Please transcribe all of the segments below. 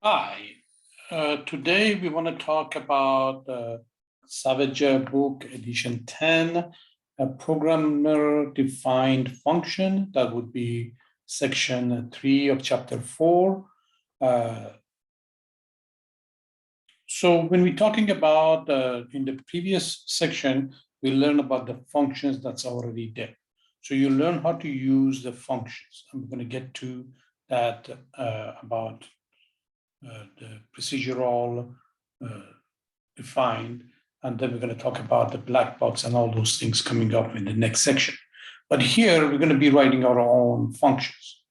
Hi, today we want to talk about Savitch book edition 10, a programmer-defined function. That would be section 3 of chapter 4. So when we're talking about, in the previous section, we learned about the functions that's already there. So you learn how to use the functions. I'm going to get to that about the procedural defined, and then we're going to talk about the black box and all those things coming up in the next section. But here we're going to be writing our own functions.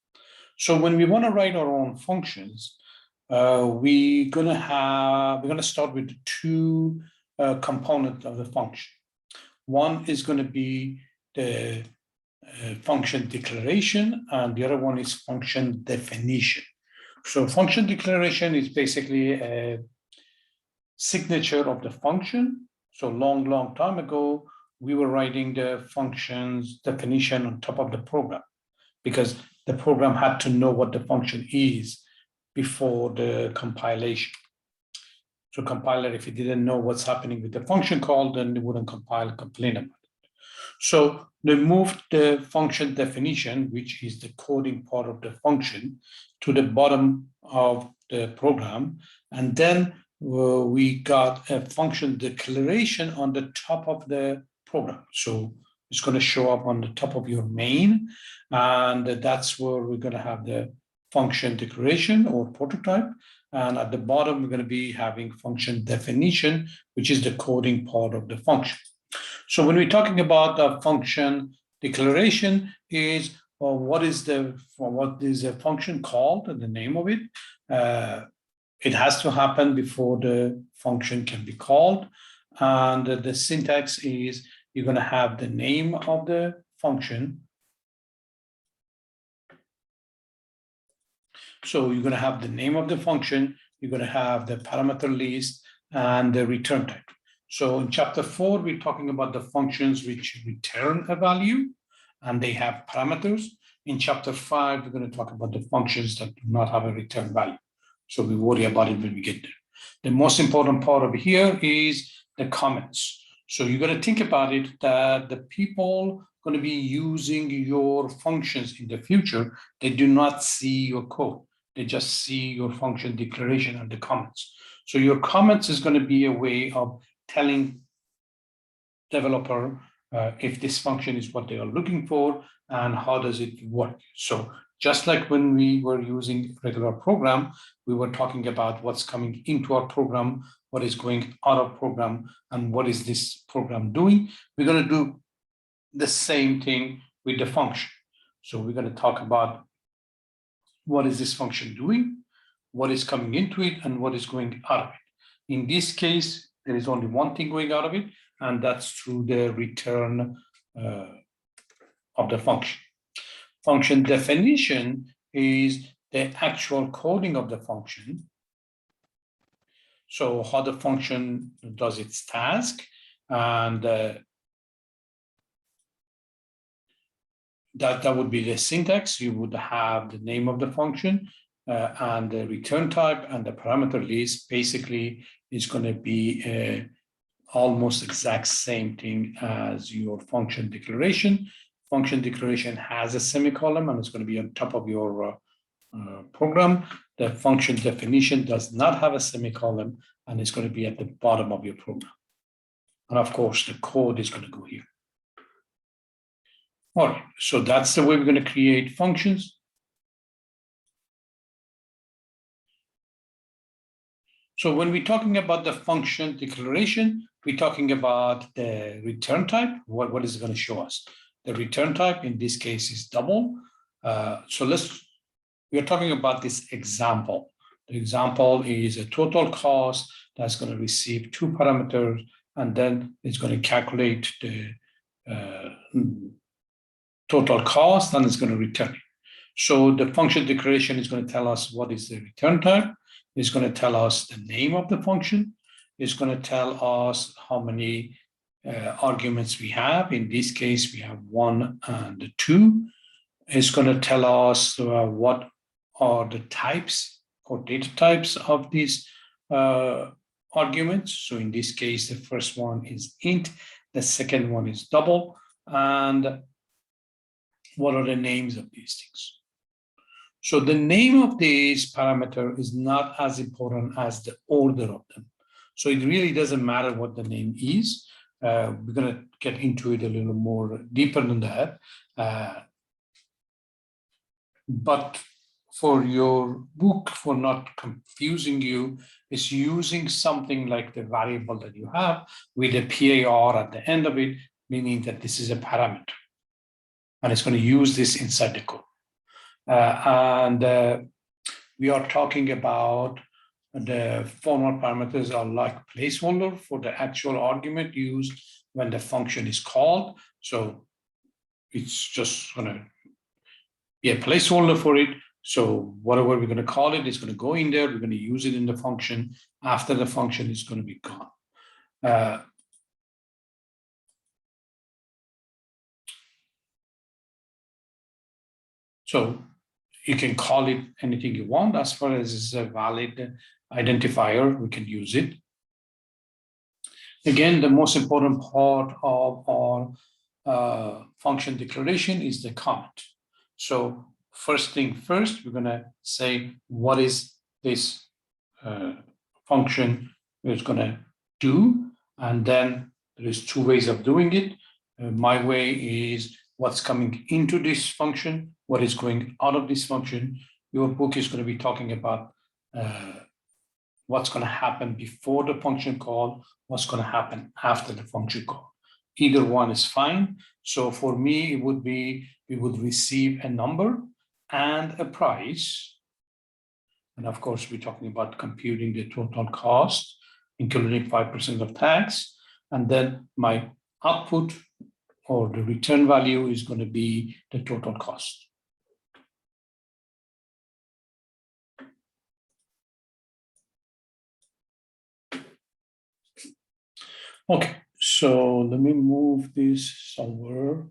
So when we want to write our own functions, we're going to start with two components of the function. One is going to be the function declaration, and the other one is function definition. So function declaration is basically a signature of the function. So long time ago, we were writing the function's definition on top of the program because the program had to know what the function is before the compilation. So compiler, if it didn't know what's happening with the function call, then it wouldn't compile and complain about it. So they moved the function definition, which is the coding part of the function, to the bottom of the program. And then we got a function declaration on the top of the program. So it's going to show up on the top of your main. And that's where we're going to have the function declaration or prototype. And at the bottom, we're going to be having function definition, which is the coding part of the function. So when we're talking about the function declaration is what is the function called and the name of it. It has to happen before the function can be called. And the syntax is you're going to have the name of the function. So you're going to have the name of the function, you're going to have the parameter list and the return type. So in chapter 4, we're talking about the functions which return a value and they have parameters. In chapter 5, we're going to talk about the functions that do not have a return value. So we worry about it when we get there. The most important part over here is the comments. So you're going to think about it that the people going to be using your functions in the future, they do not see your code. They just see your function declaration and the comments. So your comments is going to be a way of telling developer if this function is what they are looking for and how does it work. So just like when we were using regular program, we were talking about what's coming into our program, what is going out of program, and what is this program doing. We're going to do the same thing with the function. So we're going to talk about what is this function doing, what is coming into it, and what is going out of it. In this case, there is only one thing going out of it, and that's through the return of the function. Function definition is the actual coding of the function. So how the function does its task, and that would be the syntax. You would have the name of the function and the return type and the parameter list. Basically, is going to be almost exact same thing as your function declaration. Function declaration has a semicolon and it's going to be on top of your program. The function definition does not have a semicolon and it's going to be at the bottom of your program. And of course, the code is going to go here. All right, so that's the way we're going to create functions. So when we're talking about the function declaration, we're talking about the return type. What is it going to show us? The return type in this case is double. We're talking about this example. The example is a total cost that's going to receive two parameters, and then it's going to calculate the total cost, and it's going to return it. So the function declaration is going to tell us what is the return type. It's going to tell us the name of the function. It's going to tell us how many arguments we have. In this case, we have 1 and 2. It's going to tell us what are the types or data types of these arguments. So in this case, the first one is int, the second one is double, and what are the names of these things? So the name of this parameter is not as important as the order of them. So it really doesn't matter what the name is. We're going to get into it a little more deeper than that. But for your book, for not confusing you, is using something like the variable that you have with a PAR at the end of it, meaning that this is a parameter. And it's going to use this inside the code. We are talking about the formal parameters are like placeholder for the actual argument used when the function is called. So it's just going to be a placeholder for it. So whatever we're going to call it is going to go in there. We're going to use it in the function. After the function is going to be gone. So you can call it anything you want. As far as it's a valid identifier, we can use it. Again, the most important part of our function declaration is the comment. So first thing first, we're going to say, what is this function is going to do? And then there's two ways of doing it. My way is what's coming into this function, what is going out of this function. Your book is going to be talking about what's going to happen before the function call, what's going to happen after the function call. Either one is fine. So for me, it would be, we would receive a number and a price. And of course, we're talking about computing the total cost, including 5% of tax. And then my output or the return value is going to be the total cost. Okay, so let me move this somewhere.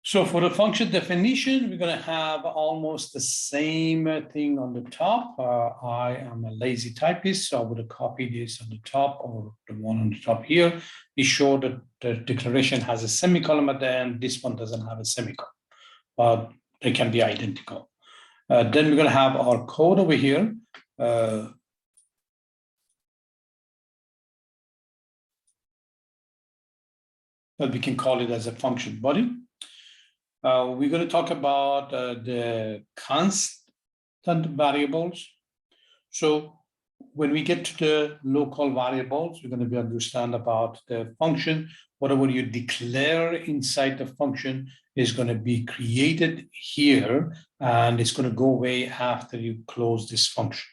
So for the function definition, we're going to have almost the same thing on the top. I am a lazy typist, so I would copy this on the top or the one on the top here. Be sure that the declaration has a semicolon at the end. This one doesn't have a semicolon, but they can be identical. Then we're going to have our code over here. But we can call it as a function body. We're going to talk about the constant variables. So when we get to the local variables, we're going to understand about the function. Whatever you declare inside the function is going to be created here, and it's going to go away after you close this function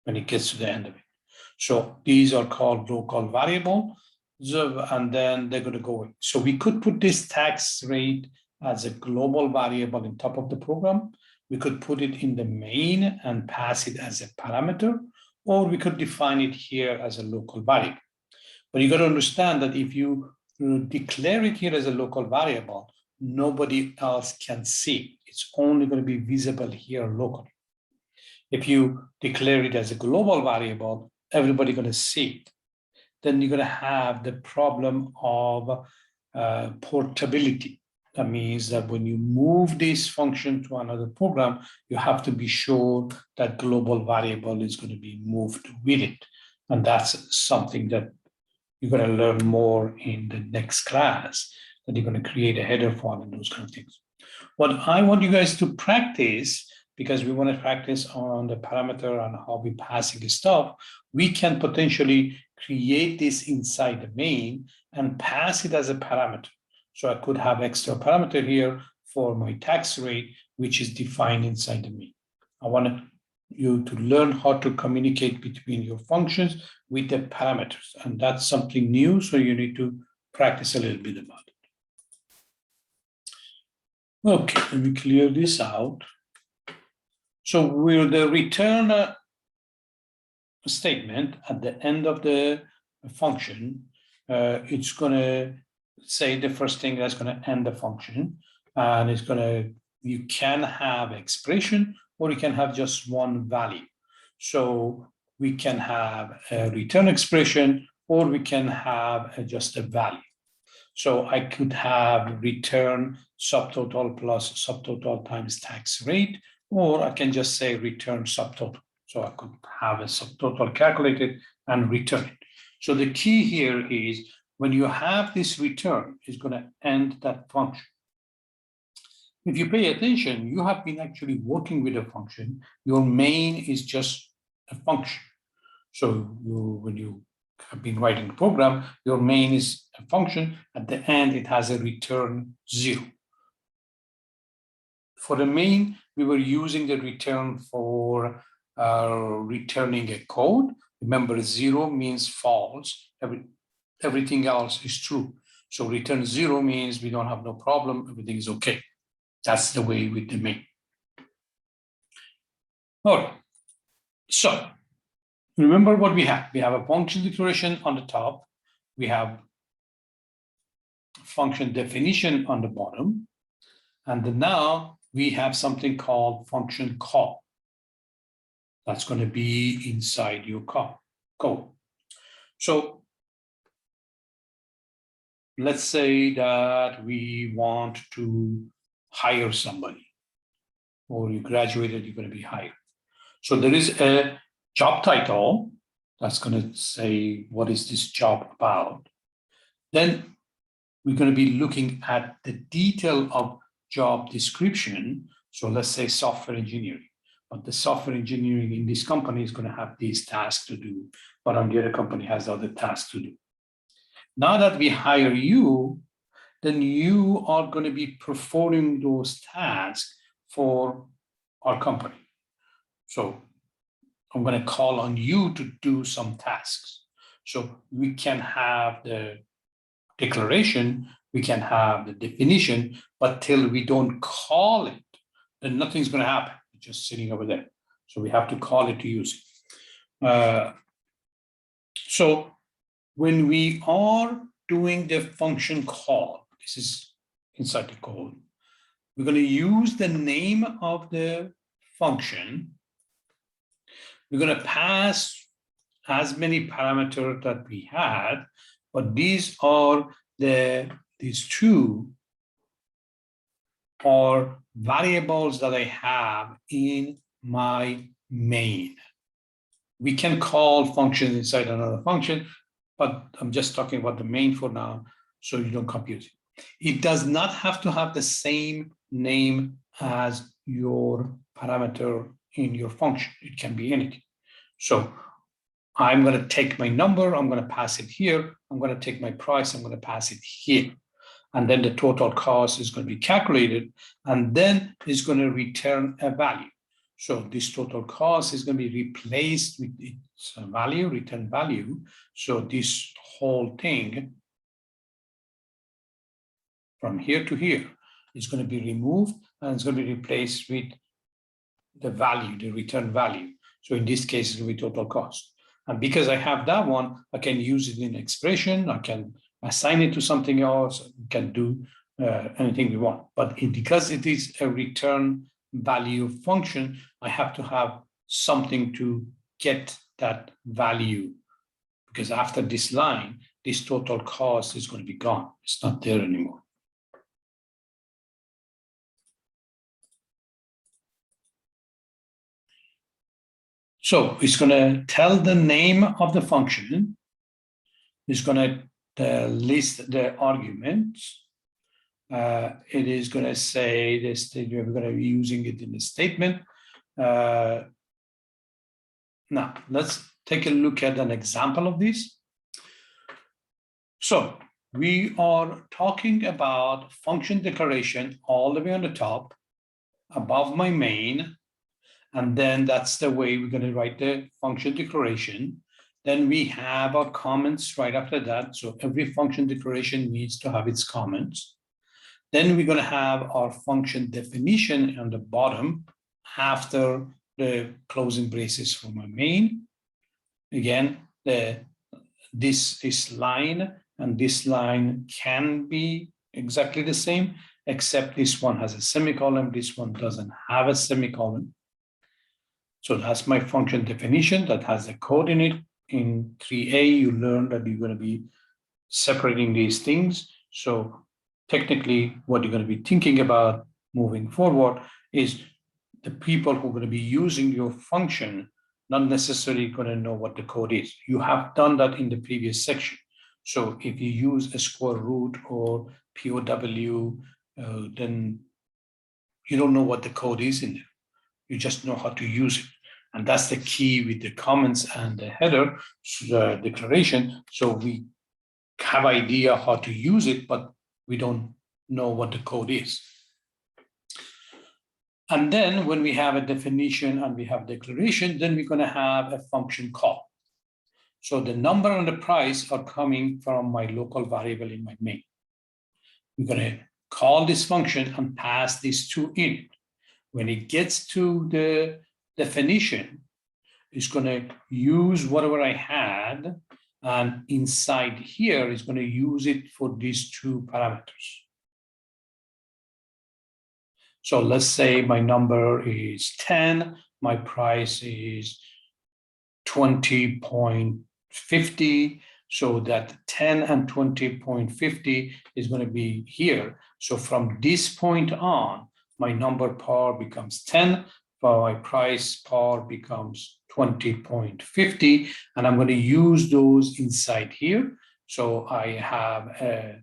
when it gets to the end of it. So these are called local variables, and then they're going to go away. So we could put this tax rate as a global variable on top of the program. We could put it in the main and pass it as a parameter, or we could define it here as a local variable. But you got to understand that if you declare it here as a local variable, nobody else can see it. It's only going to be visible here locally. If you declare it as a global variable, everybody's going to see it. Then you're going to have the problem of portability. That means that when you move this function to another program, you have to be sure that global variable is going to be moved with it. And that's something that you're going to learn more in the next class, that you're going to create a header file and those kind of things. What I want you guys to practice, because we want to practice on the parameter and how we passing stuff, we can potentially create this inside the main and pass it as a parameter. So I could have extra parameter here for my tax rate, which is defined inside the main. I want you to learn how to communicate between your functions with the parameters. And that's something new, so you need to practice a little bit about it. Okay, let me clear this out. So with the return statement at the end of the function, it's going to say the first thing that's going to end the function, and it's going to, you can have expression or you can have just one value. So we can have a return expression or we can have just a value. So I could have return subtotal plus subtotal times tax rate, or I can just say return subtotal. So I could have a subtotal calculated and return it. So the key here is when you have this return, it's going to end that function. If you pay attention, you have been actually working with a function. Your main is just a function. So when you have been writing a program, your main is a function. At the end, it has a return 0. For the main, we were using the return for returning a code. Remember, 0 means false. Everything else is true. So return 0 means we don't have no problem. Everything is okay. That's the way with the main. All right. So remember what we have. We have a function declaration on the top. We have function definition on the bottom. And then now we have something called function call. That's going to be inside your code. So let's say that we want to hire somebody, or you graduated, you're going to be hired. So there is a job title that's going to say, what is this job about? Then we're going to be looking at the detail of job description. So let's say software engineering, but the software engineering in this company is going to have these tasks to do, but on the other company has other tasks to do. Now that we hire you, then you are going to be performing those tasks for our company. So I'm going to call on you to do some tasks. So we can have the declaration, we can have the definition, but till we don't call it, then nothing's going to happen. It's just sitting over there. So we have to call it to use it. So when we are doing the function call, this is inside the code, we're going to use the name of the function. We're going to pass as many parameters that we had, but these two are variables that I have in my main. We can call functions inside another function, but I'm just talking about the main for now, so you don't confuse it. It does not have to have the same name as your parameter in your function. It can be anything. So I'm going to take my number, I'm going to pass it here. I'm going to take my price, I'm going to pass it here. And then the total cost is going to be calculated, and then it's going to return a value. So this total cost is going to be replaced with its value, return value. So this whole thing from here to here is going to be removed, and it's going to be replaced with the value, the return value. So in this case, it will be total cost. And because I have that one, I can use it in expression. I can assign it to something else. We can do anything we want. But because it is a return value function, I have to have something to get that value. Because after this line, this total cost is going to be gone. It's not there anymore. So it's going to tell the name of the function. It's going to list the arguments. It is going to say this, we're going to be using it in the statement. Now, let's take a look at an example of this. So we are talking about function declaration all the way on the top, above my main. And then that's the way we're going to write the function declaration. Then we have our comments right after that. So every function declaration needs to have its comments. Then we're going to have our function definition on the bottom after the closing braces from our main. Again, this is line, and this line can be exactly the same, except this one has a semicolon, this one doesn't have a semicolon. So that's my function definition that has a code in it. In 3A, you learn that you're going to be separating these things. So technically, what you're going to be thinking about moving forward is the people who are going to be using your function not necessarily going to know what the code is. You have done that in the previous section. So if you use a square root or POW, then you don't know what the code is in there. You just know how to use it. And that's the key with the comments and the header declaration. So we have idea how to use it, but we don't know what the code is. And then when we have a definition and we have declaration, then we're going to have a function call. So the number and the price are coming from my local variable in my main. We're going to call this function and pass these two in. When it gets to the definition, it's going to use whatever I had, and inside here is going to use it for these two parameters. So let's say my number is 10, my price is 20.50, so that 10 and 20.50 is going to be here. So from this point on, my number par becomes 10, but my price par becomes 20.50, and I'm going to use those inside here. So I have a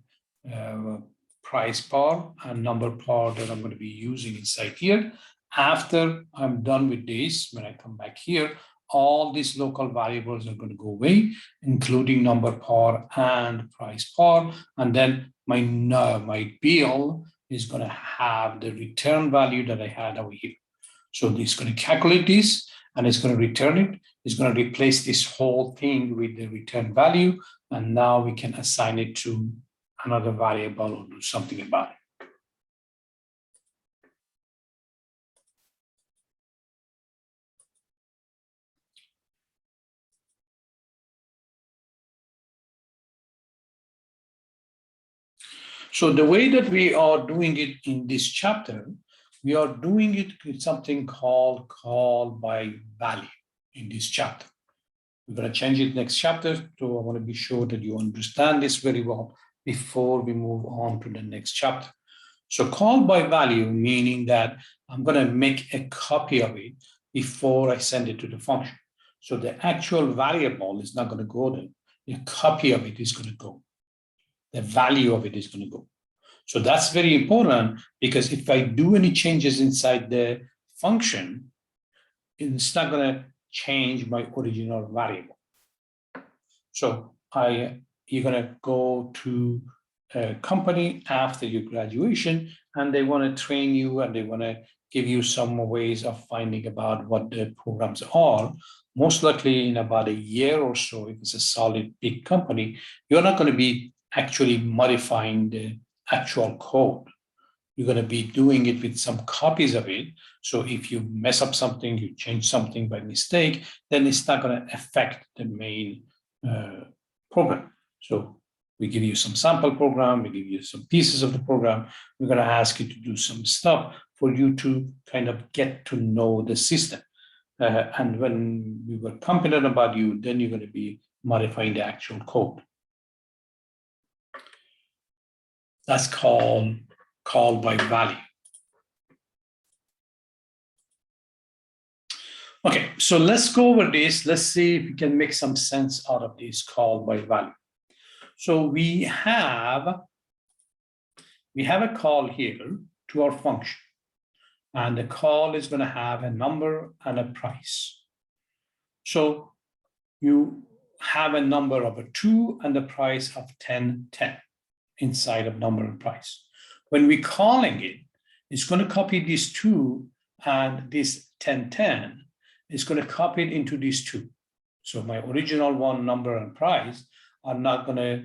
price par and number par that I'm going to be using inside here. After I'm done with this, when I come back here, all these local variables are going to go away, including number par and price par. And then my bill is going to have the return value that I had over here. So it's going to calculate this and it's going to return it. It's going to replace this whole thing with the return value. And now we can assign it to another variable or do something about it. So the way that we are doing it in this chapter, we are doing it with something called CallByValue in this chapter. We're going to change it next chapter, so I want to be sure that you understand this very well before we move on to the next chapter. So CallByValue, meaning that I'm going to make a copy of it before I send it to the function. So the actual variable is not going to go there. A copy of it is going to go. The value of it is going to go. So that's very important, because if I do any changes inside the function, it's not going to change my original variable. So you're going to go to a company after your graduation, and they want to train you and they want to give you some ways of finding about what the programs are. Most likely in about a year or so, if it's a solid big company, you're not going to be actually modifying the actual code. You're going to be doing it with some copies of it. So if you mess up something, you change something by mistake, then it's not going to affect the main program. So we give you some sample program, we give you some pieces of the program. We're going to ask you to do some stuff for you to kind of get to know the system. And when we were confident about you, then you're going to be modifying the actual code. That's called CallByValue. Okay, so let's go over this. Let's see if we can make some sense out of this CallByValue. So we have a call here to our function, and the call is going to have a number and a price. So you have a number of a 2 and the price of 10, 10 inside of number and price. When we're calling it, it's going to copy these 2, and this 10, 10 is going to copy it into these 2. So my original one, number and price, are not going to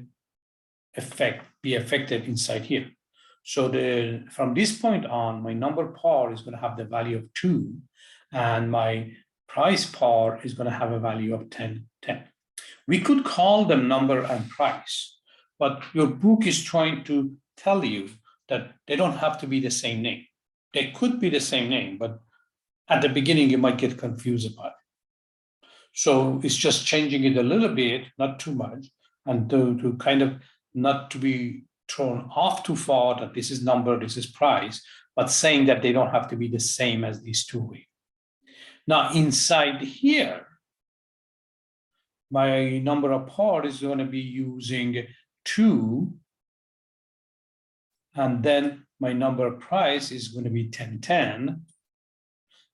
be affected inside here. So from this point on, my number par is going to have the value of 2, and my price par is going to have a value of 10, 10. We could call them number and price, but your book is trying to tell you that they don't have to be the same name. They could be the same name, but at the beginning, you might get confused about it. So it's just changing it a little bit, not too much, and to kind of not to be thrown off too far that this is number, this is price, but saying that they don't have to be the same as these two ways. Now, inside here, my number of part is going to be using 2, and then my number of price is going to be 1010.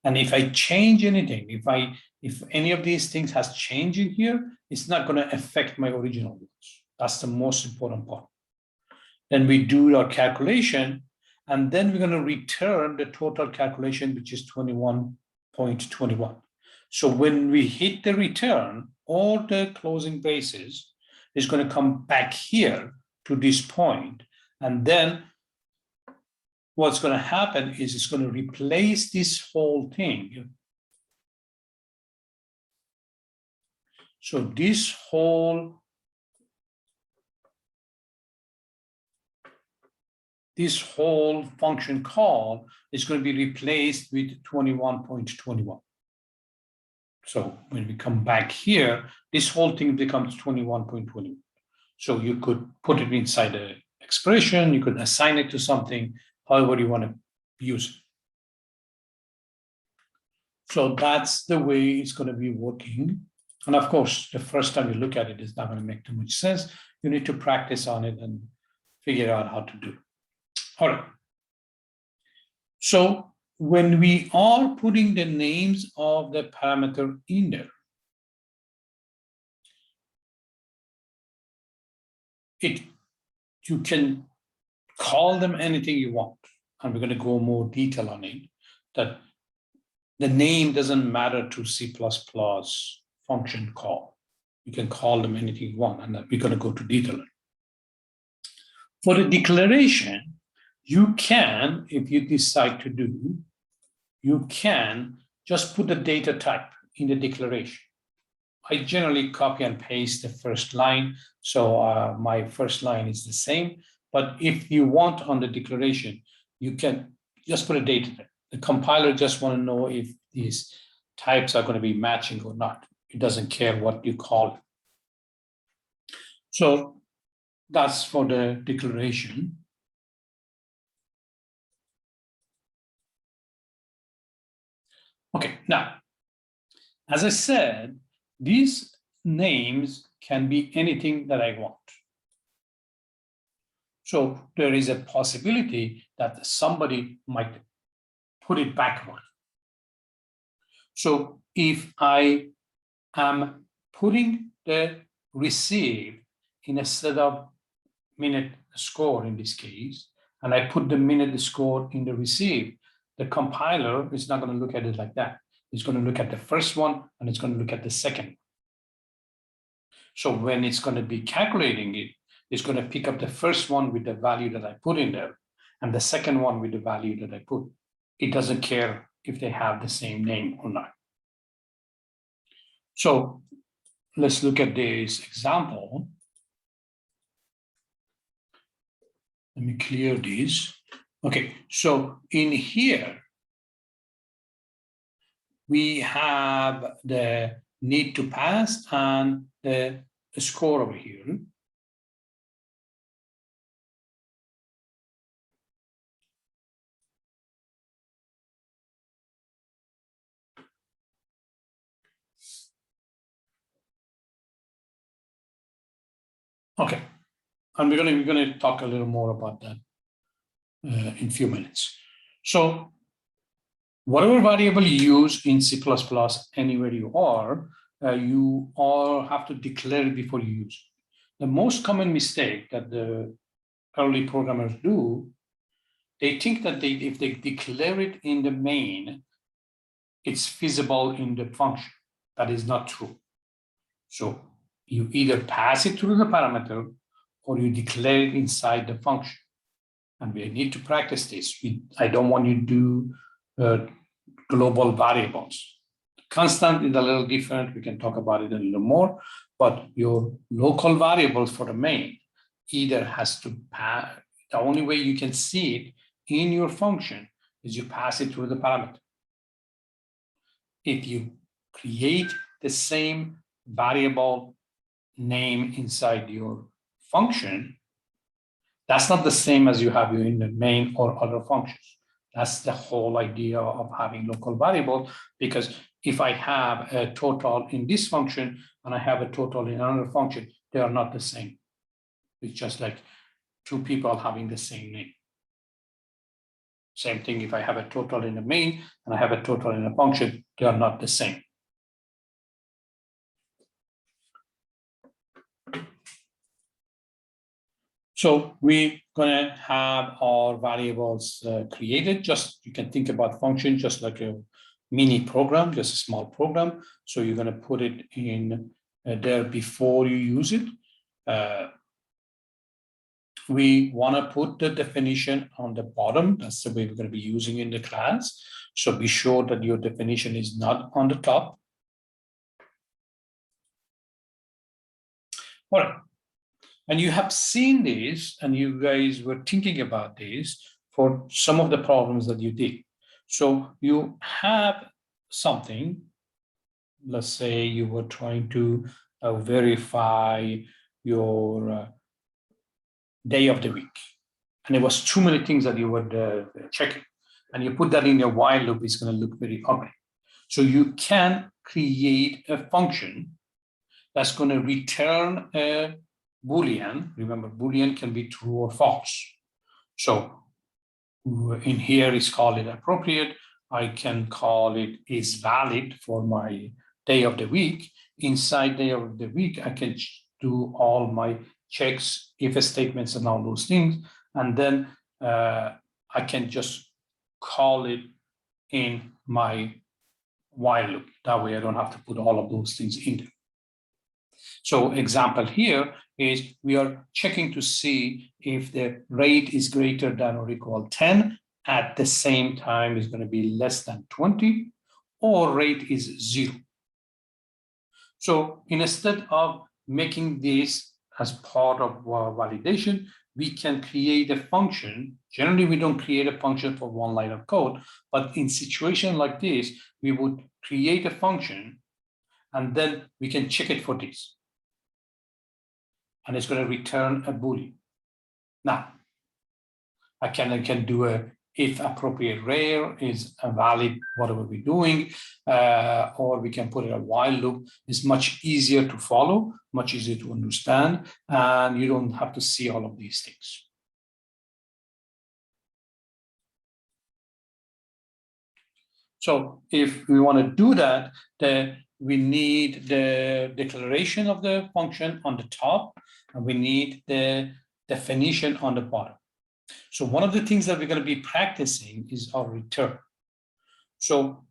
And if I change anything, if any of these things has changed in here, it's not going to affect my original ones. That's the most important part. Then we do our calculation, and then we're going to return the total calculation, which is 21.21. So when we hit the return, all the closing braces is going to come back here to this point, and then what's going to happen is it's going to replace this whole thing. So this whole function call is going to be replaced with 21.21. So when we come back here, this whole thing becomes 21.21. So you could put it inside the expression, you could assign it to something, however you want to use it. So that's the way it's going to be working. And of course, the first time you look at it, it's not going to make too much sense. You need to practice on it and figure out how to do it. All right. So when we are putting the names of the parameter in there, you can call them anything you want. And we're going to go more detail on it, that the name doesn't matter to C++ function call. You can call them anything you want, and we're going to go to detail. For the declaration, you can, if you decide to do, you can just put the data type in the declaration. I generally copy and paste the first line, so my first line is the same. But if you want on the declaration, you can just put a data type. The compiler just want to know if these types are going to be matching or not. It doesn't care what you call it. So that's for the declaration. Okay, now, as I said, these names can be anything that I want. So there is a possibility that somebody might put it backward. So if I am putting the receive instead of minute score in this case, and I put the minute score in the receive, the compiler is not going to look at it like that. It's going to look at the first one, and it's going to look at the second. So when it's going to be calculating it, it's going to pick up the first one with the value that I put in there, and the second one with the value that I put. It doesn't care if they have the same name or not. So let's look at this example. Let me clear this. Okay, so in here, we have the need to pass and the score over here. Okay, and we're going to talk a little more about that in a few minutes. So whatever variable you use in C++, anywhere you all have to declare it before you use it. The most common mistake that the early programmers do, they think that if they declare it in the main, it's feasible in the function. That is not true. So you either pass it through the parameter or you declare it inside the function. And we need to practice this. I don't want you to do global variables. Constant is a little different. We can talk about it a little more, but your local variables for the main, either has to pass, the only way you can see it in your function is you pass it through the parameter. If you create the same variable name inside your function, that's not the same as you have in the main or other functions. That's the whole idea of having local variable, because if I have a total in this function and I have a total in another function, they are not the same. It's just like two people having the same name. Same thing if I have a total in the main and I have a total in a function, they are not the same. So we're gonna have our variables created. Just, you can think about function just like a mini program, just a small program. So you're gonna put it in there before you use it. We wanna put the definition on the bottom. That's the way we're gonna be using in the class. So be sure that your definition is not on the top. All right. And you have seen this, and you guys were thinking about this for some of the problems that you did. So you have something, let's say you were trying to verify your day of the week, and there was too many things that you were checking, and you put that in your while loop, it's going to look very ugly. So you can create a function that's going to return a Boolean. Remember, Boolean can be true or false. So in here is call it appropriate. I can call it is valid for my day of the week. Inside day of the week, I can do all my checks, if statements and all those things. And then I can just call it in my while loop. That way I don't have to put all of those things in there. So example here is we are checking to see if the rate is greater than or equal 10, at the same time is going to be less than 20, or rate is 0. So instead of making this as part of validation, we can create a function. Generally, we don't create a function for one line of code, but in situation like this, we would create a function and then we can check it for this. And it's going to return a Boolean. Now, I can do a if appropriate rare is a valid whatever we're doing, or we can put it a while loop. It's much easier to follow, much easier to understand, and you don't have to see all of these things. So if we want to do that, we need the declaration of the function on the top, and we need the definition on the bottom. So one of the things that we're going to be practicing is our return. So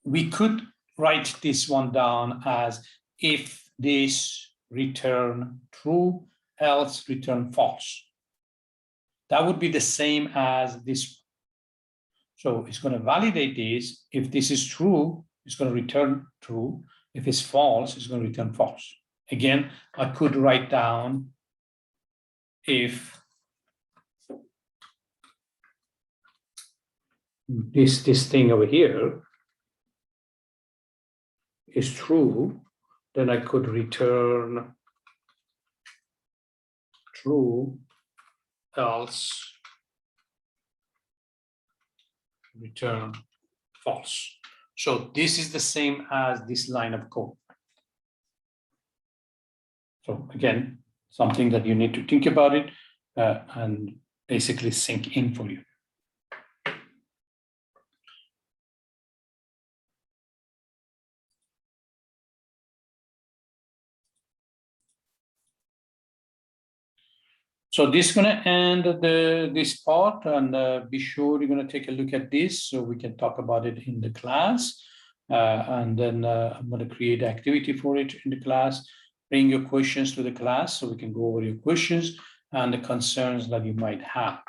we could write this one down as if this return true, else return false. That would be the same as this. So it's going to validate this. If this is true, it's going to return true. If it's false, it's going to return false. Again, I could write down if this thing over here is true, then I could return true, else return false. So this is the same as this line of code. So again, something that you need to think about it and basically sink in for you. So this is going to end this part, and be sure you're going to take a look at this so we can talk about it in the class. And then I'm going to create an activity for it in the class. Bring your questions to the class so we can go over your questions and the concerns that you might have.